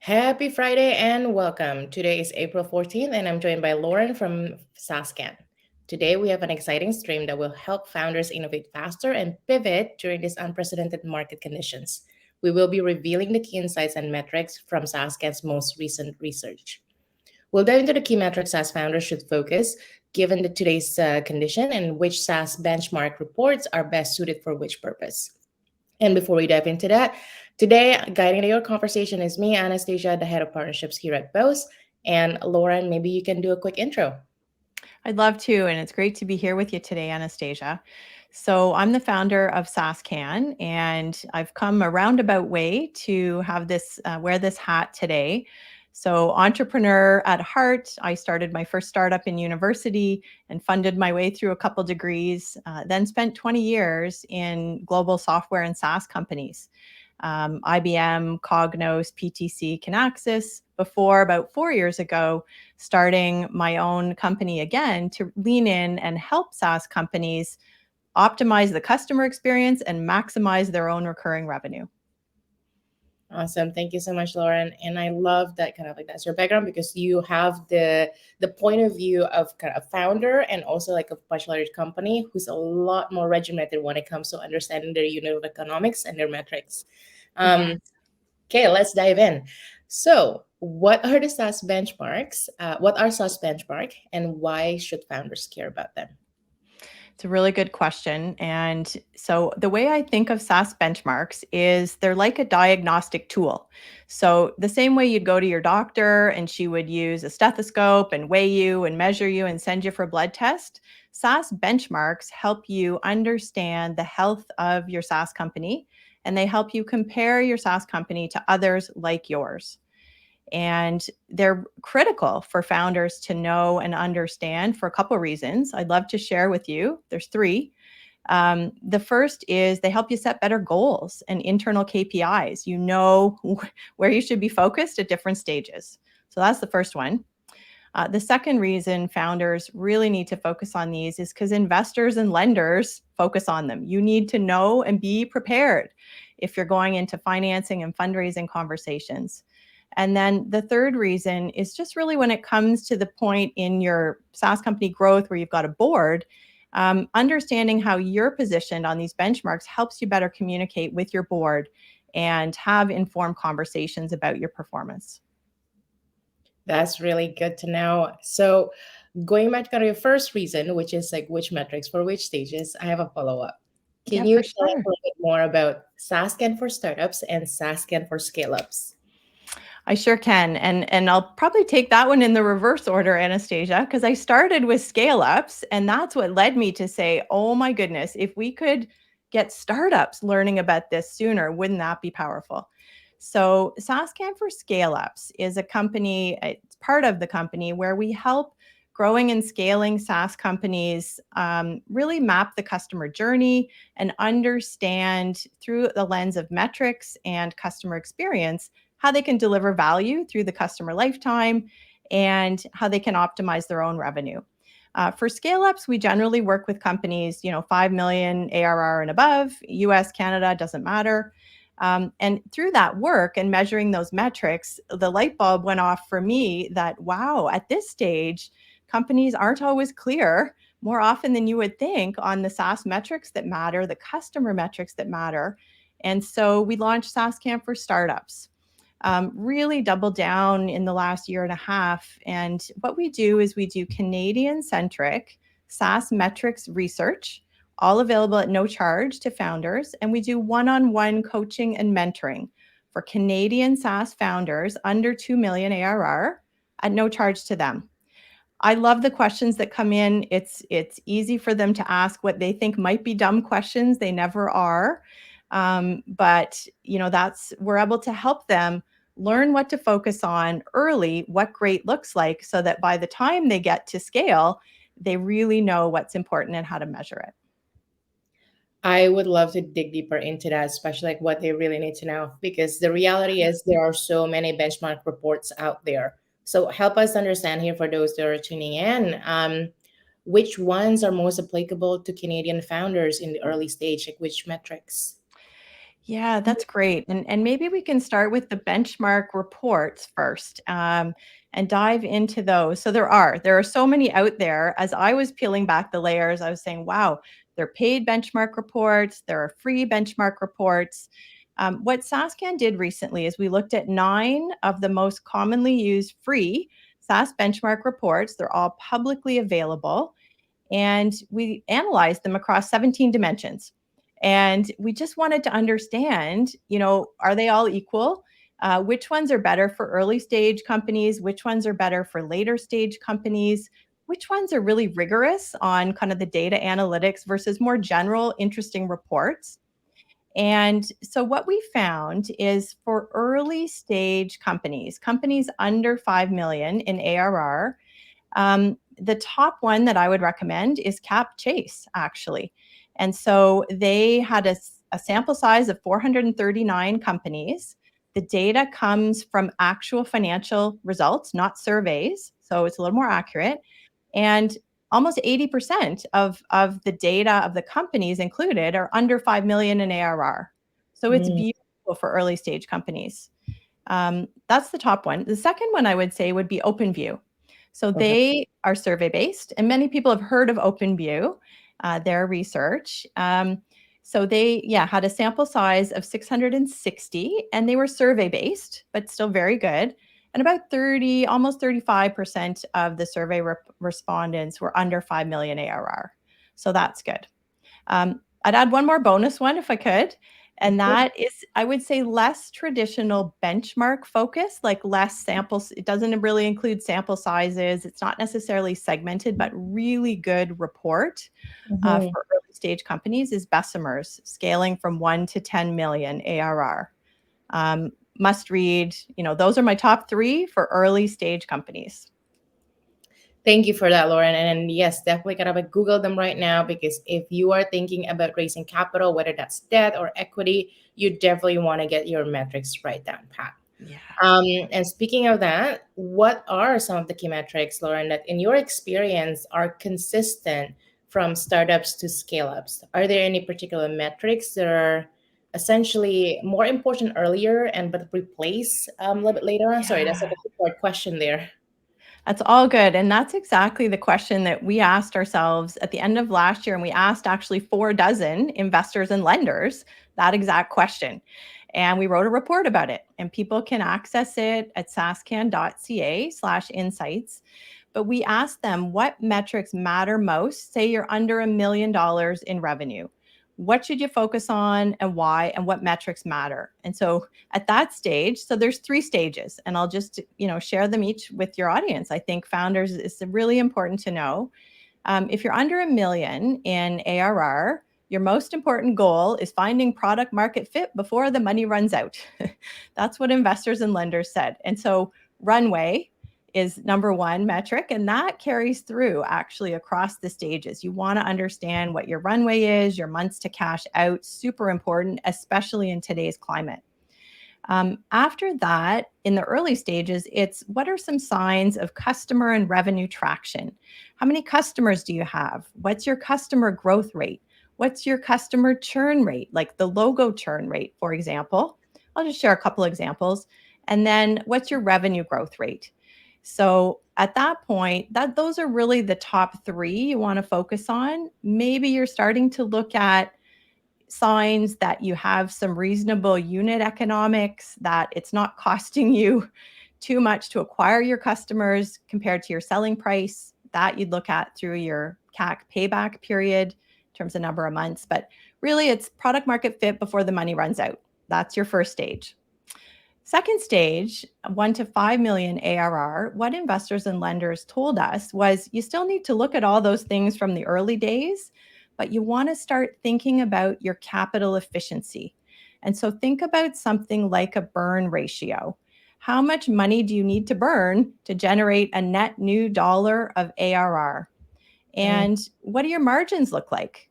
Happy Friday and welcome. Today is April 14th, and I'm joined by Lauren from SaaSCan. Today, we have an exciting stream that will help founders innovate faster and pivot during these unprecedented market conditions. We will be revealing the key insights and metrics from SaaSCan's most recent research. We'll dive into the key metrics SaaS founders should focus given today's condition and which SaaS benchmark reports are best suited for which purpose. And before we dive into that, today guiding your conversation is me, Anastasia, the head of partnerships here at Boast. And Lauren, maybe you can do a quick intro. I'd love to, and it's great to be here with you today, Anastasia. So I'm the founder of SaaSCan, and I've come a roundabout way to have this wear this hat today. So entrepreneur at heart, I started my first startup in university and funded my way through a couple degrees, then spent 20 years in global software and SaaS companies. IBM, Cognos, PTC, Kinaxis, before about 4 years ago, starting my own company again to lean in and help SaaS companies optimize the customer experience and maximize their own recurring revenue. Awesome. Thank you so much, Lauren. And I love that kind of like that's your background because you have the point of view of kind of a founder and also like a much larger company who's a lot more regimented when it comes to understanding their unit of economics and their metrics. Yes. Okay, let's dive in. So, what are the SaaS benchmarks? What are SaaS benchmark, and why should founders care about them? It's a really good question. And so the way I think of SaaS benchmarks is they're like a diagnostic tool. So the same way you'd go to your doctor and she would use a stethoscope and weigh you and measure you and send you for a blood test, SaaS benchmarks help you understand the health of your SaaS company, and they help you compare your SaaS company to others like yours. And they're critical for founders to know and understand for a couple of reasons. I'd love to share with you. There's three. The first is they help you set better goals and internal KPIs. You know where you should be focused at different stages. So that's the first one. The second reason founders really need to focus on these is because investors and lenders focus on them. You need to know and be prepared if you're going into financing and fundraising conversations. And then the third reason is just really when it comes to the point in your SaaS company growth where you've got a board, understanding how you're positioned on these benchmarks helps you better communicate with your board and have informed conversations about your performance. That's really good to know. So, going back to your first reason, which is like which metrics for which stages, I have a follow up. Can Yeah, you for tell us sure. a little bit more about SaaSCan for startups and SaaSCan for scale ups? I sure can. And I'll probably take that one in the reverse order, Anastasia, because I started with scale ups. And that's what led me to say, oh my goodness, if we could get startups learning about this sooner, wouldn't that be powerful? So SaaSCan for Scale Ups is a company, it's part of the company where we help growing and scaling SaaS companies really map the customer journey and understand through the lens of metrics and customer experience how they can deliver value through the customer lifetime and how they can optimize their own revenue. For scale ups, we generally work with companies, 5 million ARR and above, US, Canada, doesn't matter. And through that work and measuring those metrics, the light bulb went off for me that, wow, at this stage, companies aren't always clear more often than you would think on the SaaS metrics that matter, the customer metrics that matter. And so we launched SaaSCan for startups. Really doubled down in the last year and a half. And what we do is we do Canadian centric SaaS metrics research, all available at no charge to founders. And we do one-on-one coaching and mentoring for Canadian SaaS founders under 2 million ARR at no charge to them. I love the questions that come in. It's easy for them to ask what they think might be dumb questions. They never are. But that's we're able to help them learn what to focus on early, what great looks like, so that by the time they get to scale, they really know what's important and how to measure it. I would love to dig deeper into that, especially like what they really need to know, because the reality is there are so many benchmark reports out there. So help us understand here for those that are tuning in, which ones are most applicable to Canadian founders in the early stage, like which metrics? Yeah, that's great. And maybe we can start with the benchmark reports first, and dive into those. So there are so many out there. As I was peeling back the layers, I was saying, wow, there are paid benchmark reports, there are free benchmark reports. What SaaSCan did recently is we looked at 9 of the most commonly used free SaaS benchmark reports. They're all publicly available, and we analyzed them across 17 dimensions. And we just wanted to understand, are they all equal? Which ones are better for early stage companies? Which ones are better for later stage companies? Which ones are really rigorous on kind of the data analytics versus more general, interesting reports? And so what we found is for early stage companies under 5 million in ARR, the top one that I would recommend is Cap Chase, actually. And so they had a sample size of 439 companies. The data comes from actual financial results, not surveys. So it's a little more accurate. And almost 80% of the data of the companies included are under 5 million in ARR. So it's Mm, beautiful for early stage companies. That's the top one. The second one I would say would be OpenView. So okay. they are survey based, and many people have heard of OpenView, their research. So they, had a sample size of 660, and they were survey based, but still very good. And about 30, almost 35% of the survey respondents were under 5 million ARR. So that's good. I'd add one more bonus one if I could. Of And course. that is, I would say, less traditional benchmark focus, like less samples. It doesn't really include sample sizes. It's not necessarily segmented, but really good report Mhm. for early stage companies is Bessemer's, scaling from 1 to 10 million ARR. Must read, those are my top 3 for early stage companies. Thank you for that, Lauren. And yes, definitely gotta Google them right now, because if you are thinking about raising capital, whether that's debt or equity, you definitely want to get your metrics right down pat. Yeah. And speaking of that, what are some of the key metrics, Lauren, that in your experience are consistent from startups to scale ups? Are there any particular metrics that are essentially more important earlier and but replace a little bit later on? Sorry, that's like Yeah. a two-part question there. That's all good. And that's exactly the question that we asked ourselves at the end of last year. And we asked actually 4 dozen investors and lenders that exact question. And we wrote a report about it. And people can access it at saascan.ca/insights. But we asked them what metrics matter most. Say you're under $1 million in revenue. What should you focus on and why, and what metrics matter? And so at that stage, so there's 3 stages, and I'll just, share them each with your audience. I think founders, it's really important to know. If you're under $1 million in ARR, your most important goal is finding product market fit before the money runs out. That's what investors and lenders said. And so runway is number 1 metric, and that carries through actually across the stages. You want to understand what your runway is, your months to cash out, super important, especially in today's climate. After that, in the early stages, it's what are some signs of customer and revenue traction? How many customers do you have? What's your customer growth rate? What's your customer churn rate, like the logo churn rate, for example? I'll just share a couple examples. And then what's your revenue growth rate? So at that point, those are really the top 3 you want to focus on. Maybe you're starting to look at signs that you have some reasonable unit economics, that it's not costing you too much to acquire your customers compared to your selling price. That you'd look at through your CAC payback period in terms of number of months. But really, it's product market fit before the money runs out. That's your first stage. Second stage, 1 to 5 million ARR, what investors and lenders told us was you still need to look at all those things from the early days, but you want to start thinking about your capital efficiency. And so think about something like a burn ratio. How much money do you need to burn to generate a net new dollar of ARR? Mm, And what do your margins look like?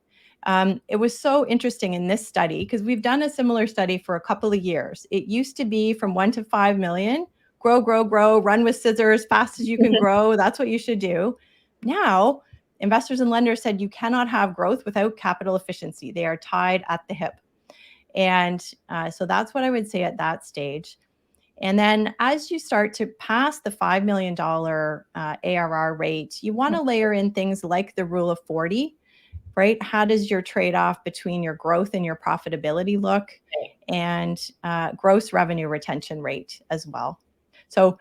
It was so interesting in this study because we've done a similar study for a couple of years. It used to be from 1 to 5 million, grow, grow, grow, run with scissors, fast as you can grow. That's what you should do. Now, investors and lenders said you cannot have growth without capital efficiency. They are tied at the hip. And so that's what I would say at that stage. And then as you start to pass the $5 million ARR rate, you want to layer in things like the rule of 40, right? How does your trade-off between your growth and your profitability look? And gross revenue retention rate as well. So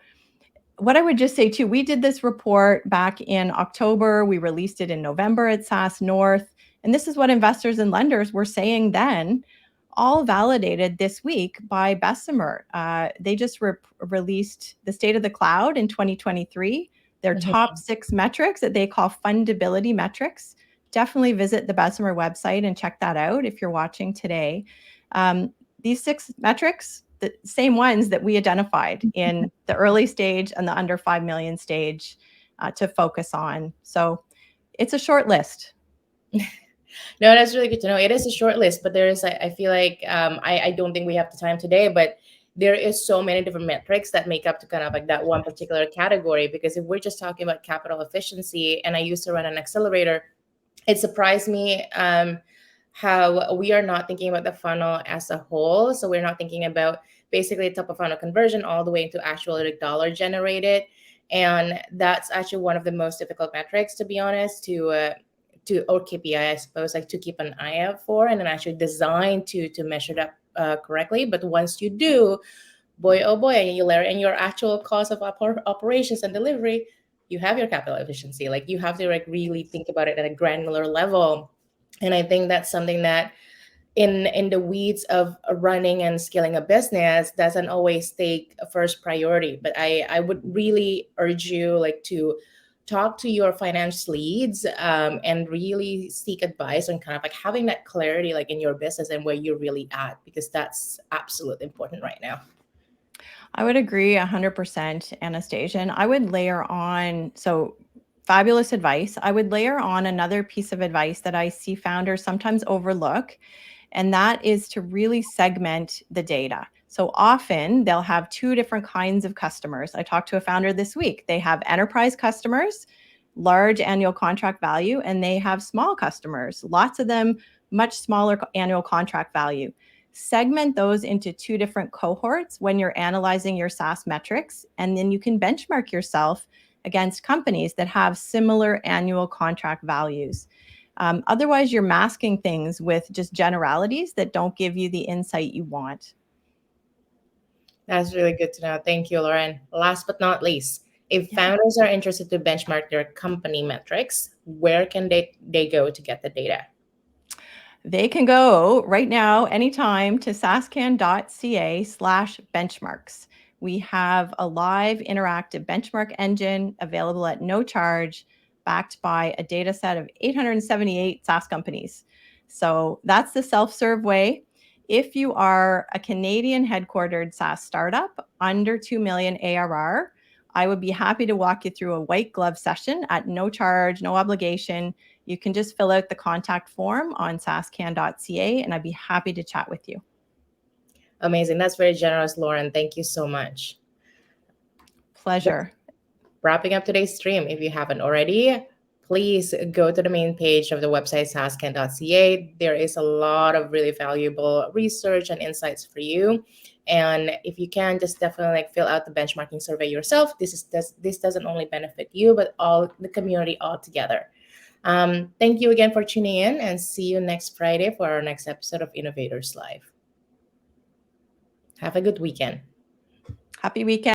what I would just say too, we did this report back in October. We released it in November at SaaS North. And this is what investors and lenders were saying then, all validated this week by Bessemer. They just released the State of the Cloud in 2023, their top 6 metrics that they call fundability metrics. Definitely visit the Bessemer website and check that out if you're watching today. These 6 metrics, the same ones that we identified in the early stage and the under 5 million stage to focus on. So it's a short list. No, that's really good to know. It is a short list, but there is, I feel like, I don't think we have the time today, but there is so many different metrics that make up to kind of like that one particular category. Because if we're just talking about capital efficiency, and I used to run an accelerator, it surprised me how we are not thinking about the funnel as a whole. So we're not thinking about basically top of funnel conversion all the way into actual like dollar generated. And that's actually one of the most difficult metrics, to be honest, to or KPI, I suppose, like to keep an eye out for, and then actually designed to measure that correctly. But once you do, boy, oh boy, and you layer in your actual cost of operations and delivery, you have your capital efficiency. Like you have to like really think about it at a granular level. And I think that's something that in the weeds of running and scaling a business doesn't always take a first priority. But I would really urge you like to talk to your finance leads and really seek advice on kind of like having that clarity like in your business and where you're really at, because that's absolutely important right now. I would agree 100%, Anastasia. And I would layer on, so fabulous advice. I would layer on another piece of advice that I see founders sometimes overlook, and that is to really segment the data. So often they'll have 2 different kinds of customers. I talked to a founder this week. They have enterprise customers, large annual contract value, and they have small customers, lots of them, much smaller annual contract value. Segment those into 2 different cohorts when you're analyzing your SaaS metrics, and then you can benchmark yourself against companies that have similar annual contract values. Otherwise, you're masking things with just generalities that don't give you the insight you want. That's really good to know. Thank you, Lauren. Last but not least, if founders are interested to benchmark their company metrics, where can they go to get the data? They can go right now, anytime, to SaaSCan.ca/benchmarks. We have a live interactive benchmark engine available at no charge, backed by a data set of 878 SaaS companies. So that's the self-serve way. If you are a Canadian headquartered SaaS startup under 2 million ARR, I would be happy to walk you through a white glove session at no charge, no obligation. You can just fill out the contact form on SaaSCan.ca, and I'd be happy to chat with you. Amazing. That's very generous, Lauren. Thank you so much. Pleasure. Wrapping up today's stream, if you haven't already, please go to the main page of the website, SaaSCan.ca. There is a lot of really valuable research and insights for you. And if you can, just definitely like fill out the benchmarking survey yourself. This doesn't only benefit you, but all the community all together. Thank you again for tuning in, and see you next Friday for our next episode of Innovators Live. Have a good weekend. Happy weekend.